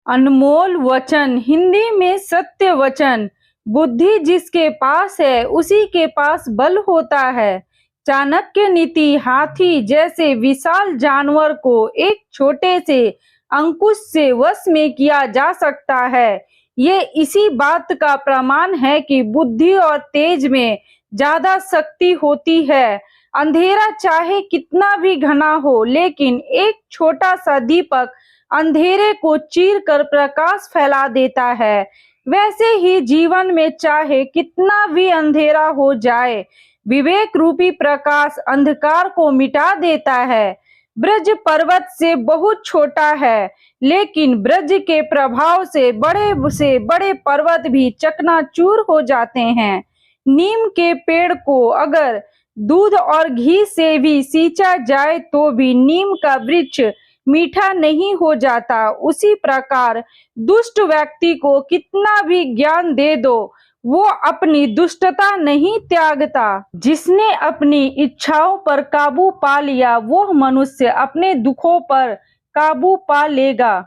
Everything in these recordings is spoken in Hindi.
अनमोल वचन, हिंदी में सत्य वचन। बुद्धि जिसके पास है उसी के पास बल होता है। चाणक्य नीति, हाथी जैसे विशाल जानवर को एक छोटे से अंकुश से वश में किया जा सकता है। ये इसी बात का प्रमाण है कि बुद्धि और तेज में ज्यादा शक्ति होती है। अंधेरा चाहे कितना भी घना हो, लेकिन एक छोटा सा दीपक अंधेरे को चीर कर प्रकाश फैला देता है। वैसे ही जीवन में चाहे कितना भी अंधेरा हो जाए, विवेक रूपी प्रकाश अंधकार को मिटा देता है। ब्रज पर्वत से बहुत छोटा है, लेकिन ब्रज के प्रभाव से बड़े पर्वत भी चकनाचूर हो जाते हैं। नीम के पेड़ को अगर दूध और घी से भी सींचा जाए तो भी नीम का वृक्ष मीठा नहीं हो जाता। उसी प्रकार दुष्ट व्यक्ति को कितना भी ज्ञान दे दो, वो अपनी दुष्टता नहीं त्यागता। जिसने अपनी इच्छाओं पर काबू पा लिया, वो मनुष्य अपने दुखों पर काबू पा लेगा।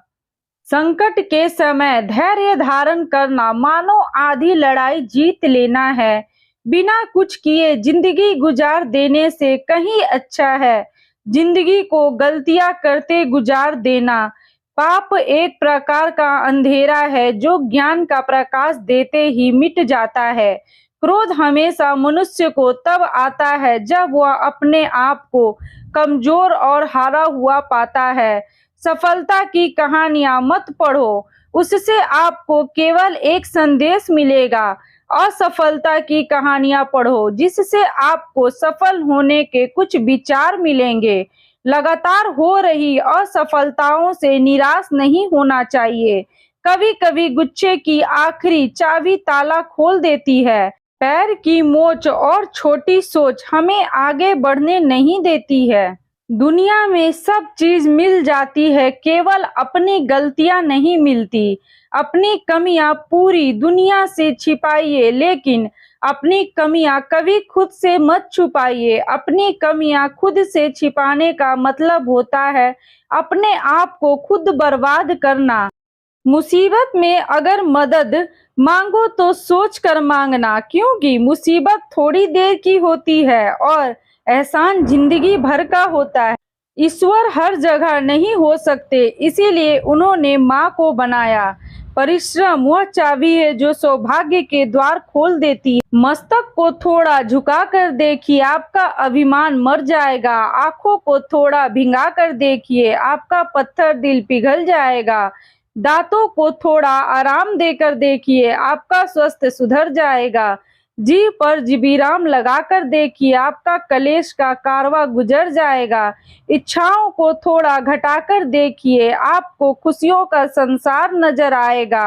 संकट के समय धैर्य धारण करना मानो आधी लड़ाई जीत लेना है। बिना कुछ किए जिंदगी गुजार देने से कहीं अच्छा है जिंदगी को गलतियां करते गुजार देना। पाप एक प्रकार का अंधेरा है जो ज्ञान का प्रकाश देते ही मिट जाता है। क्रोध हमेशा मनुष्य को तब आता है जब वह अपने आप को कमजोर और हारा हुआ पाता है। सफलता की कहानियां मत पढ़ो, उससे आपको केवल एक संदेश मिलेगा। असफलता की कहानियां पढ़ो, जिससे आपको सफल होने के कुछ विचार मिलेंगे। लगातार हो रही असफलताओं से निराश नहीं होना चाहिए। कभी कभी गुच्छे की आखिरी चाबी ताला खोल देती है। पैर की मोच और छोटी सोच हमें आगे बढ़ने नहीं देती है। दुनिया में सब चीज मिल जाती है, केवल अपनी गलतियां नहीं मिलती। अपनी कमियां पूरी दुनिया से छिपाइए, लेकिन अपनी कमियां कभी खुद से मत छुपाइए। अपनी कमियां खुद से छिपाने का मतलब होता है अपने आप को खुद बर्बाद करना। मुसीबत में अगर मदद मांगो तो सोच कर मांगना, क्योंकि मुसीबत थोड़ी देर की होती है और एहसान जिंदगी भर का होता है। ईश्वर हर जगह नहीं हो सकते, इसीलिए उन्होंने माँ को बनाया। परिश्रम वह चाबी है जो सौभाग्य के द्वार खोल देती है। मस्तक को थोड़ा झुका कर देखिए, आपका अभिमान मर जाएगा। आंखों को थोड़ा भिंगा कर देखिए, आपका पत्थर दिल पिघल जाएगा। दांतों को थोड़ा आराम देकर देखिए, आपका स्वास्थ्य सुधर जाएगा। जीभ पर विराम लगाकर देखिए, आपका कलेश का कारवां गुजर जाएगा। इच्छाओं को थोड़ा घटाकर देखिए, आपको खुशियों का संसार नजर आएगा।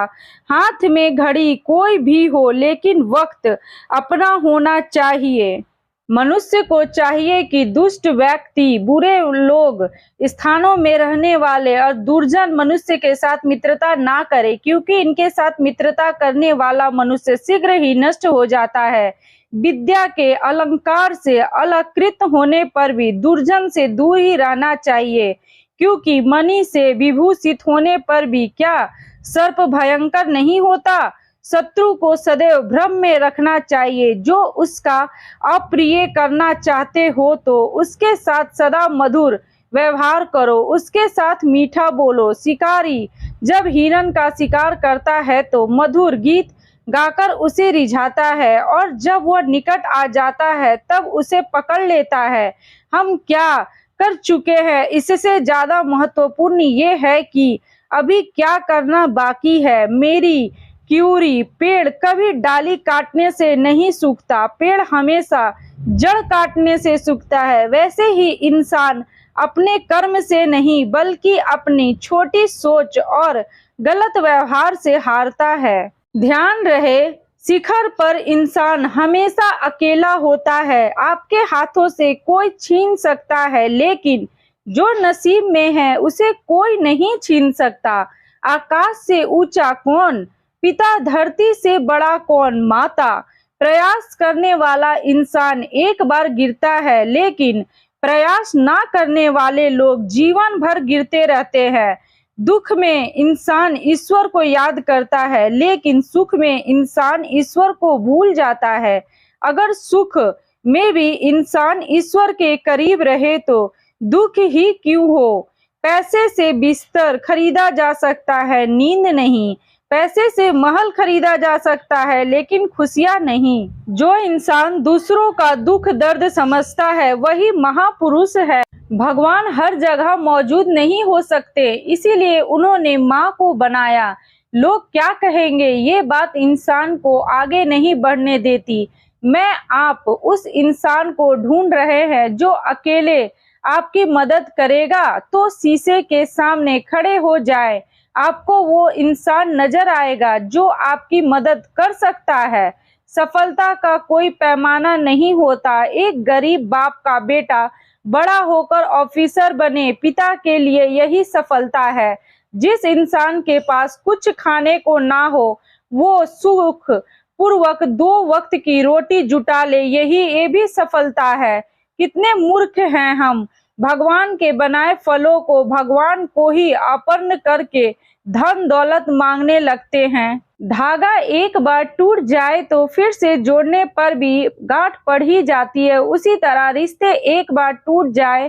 हाथ में घड़ी कोई भी हो, लेकिन वक्त अपना होना चाहिए। मनुष्य को चाहिए कि दुष्ट व्यक्ति, बुरे लोग, स्थानों में रहने वाले और दुर्जन मनुष्य के साथ मित्रता ना करे, क्योंकि इनके साथ मित्रता करने वाला मनुष्य शीघ्र ही नष्ट हो जाता है। विद्या के अलंकार से अलंकृत होने पर भी दुर्जन से दूर ही रहना चाहिए, क्योंकि मणि से विभूषित होने पर भी क्या सर्प भयंकर नहीं होता। शत्रु को सदैव भ्रम में रखना चाहिए। जो उसका अप्रिय करना चाहते हो तो उसके साथ सदा मधुर व्यवहार करो, उसके साथ मीठा बोलो। शिकारी जब हिरण का शिकार करता है तो मधुर गीत गाकर उसे रिझाता है, और जब वह निकट आ जाता है तब उसे पकड़ लेता है। हम क्या कर चुके हैं, इससे ज्यादा महत्वपूर्ण ये है कि अभी क्या करना बाकी है। मेरी क्यूरी, पेड़ कभी डाली काटने से नहीं सूखता, पेड़ हमेशा जड़ काटने से सूखता है। वैसे ही इंसान अपने कर्म से नहीं, बल्कि अपनी छोटी सोच और गलत व्यवहार से हारता है। ध्यान रहे, शिखर पर इंसान हमेशा अकेला होता है। आपके हाथों से कोई छीन सकता है, लेकिन जो नसीब में है उसे कोई नहीं छीन सकता। आकाश से ऊंचा कौन, पिता धरती से बड़ा कौन, माता। प्रयास करने वाला इंसान एक बार गिरता है, लेकिन प्रयास ना करने वाले लोग जीवन भर गिरते रहते हैं। दुख में इंसान ईश्वर को याद करता है, लेकिन सुख में इंसान ईश्वर को भूल जाता है। अगर सुख में भी इंसान ईश्वर के करीब रहे तो दुख ही क्यों हो। पैसे से बिस्तर खरीदा जा सकता है, नींद नहीं। पैसे से महल खरीदा जा सकता है, लेकिन खुशियां नहीं। जो इंसान दूसरों का दुख दर्द समझता है वही महापुरुष है। भगवान हर जगह मौजूद नहीं हो सकते, इसीलिए उन्होंने माँ को बनाया। लोग क्या कहेंगे ये बात इंसान को आगे नहीं बढ़ने देती। आप उस इंसान को ढूंढ रहे हैं जो अकेले आपकी मदद करेगा तो शीशे के सामने खड़े हो जाए, आपको वो इंसान नजर आएगा जो आपकी मदद कर सकता है। सफलता का कोई पैमाना नहीं होता। एक गरीब बाप का बेटा बड़ा होकर ऑफिसर बने, पिता के लिए यही सफलता है। जिस इंसान के पास कुछ खाने को ना हो वो सुख पूर्वक 2 वक्त की रोटी जुटा ले, ये भी सफलता है। कितने मूर्ख हैं हम, भगवान के बनाए फलों को भगवान को ही अर्पण करके धन दौलत मांगने लगते हैं। धागा एक बार टूट जाए तो फिर से जोड़ने पर भी गांठ पड़ ही जाती है। उसी तरह रिश्ते एक बार टूट जाए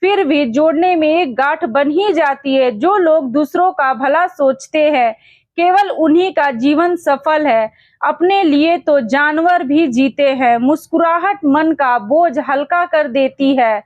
फिर भी जोड़ने में एक गांठ बन ही जाती है। जो लोग दूसरों का भला सोचते हैं केवल उन्हीं का जीवन सफल है। अपने लिए तो जानवर भी जीते हैं। मुस्कुराहट मन का बोझ हल्का कर देती है।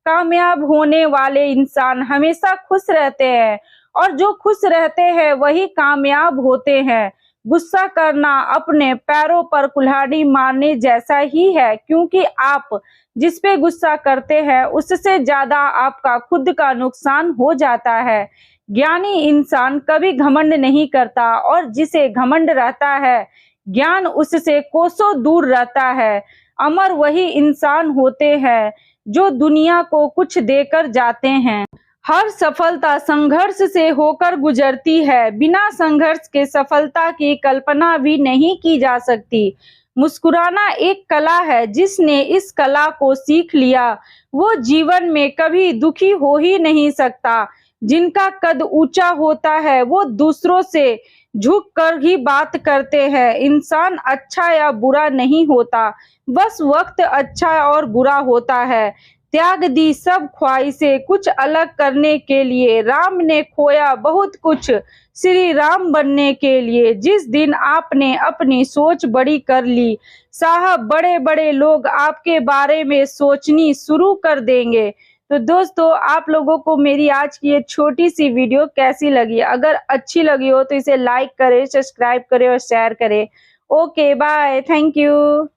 कामयाब होने वाले इंसान हमेशा खुश रहते हैं और जो खुश रहते हैं वही कामयाब होते हैं। गुस्सा करना अपने पैरों पर कुल्हाड़ी मारने जैसा ही है, क्योंकि आप जिस पे गुस्सा करते हैं उससे ज्यादा आपका खुद का नुकसान हो जाता है। ज्ञानी इंसान कभी घमंड नहीं करता और जिसे घमंड रहता है ज्ञान उससे कोसों दूर रहता है। अमर वही इंसान होते हैं जो दुनिया को कुछ देकर जाते हैं। हर सफलता संघर्ष से होकर गुजरती है। बिना संघर्ष के सफलता की कल्पना भी नहीं की जा सकती। मुस्कुराना एक कला है। जिसने इस कला को सीख लिया वो जीवन में कभी दुखी हो ही नहीं सकता। जिनका कद ऊंचा होता है वो दूसरों से झुक कर ही बात करते हैं। इंसान अच्छा या बुरा नहीं होता, बस वक्त अच्छा और बुरा होता है। त्याग दी सब ख्वाहिशें कुछ अलग करने के लिए। राम ने खोया बहुत कुछ श्री राम बनने के लिए। जिस दिन आपने अपनी सोच बड़ी कर ली साहब, बड़े बड़े लोग आपके बारे में सोचनी शुरू कर देंगे। तो दोस्तों, आप लोगों को मेरी आज की ये छोटी सी वीडियो कैसी लगी? अगर अच्छी लगी हो तो इसे लाइक करें, सब्सक्राइब करें और शेयर करें। Okay bye, thank you.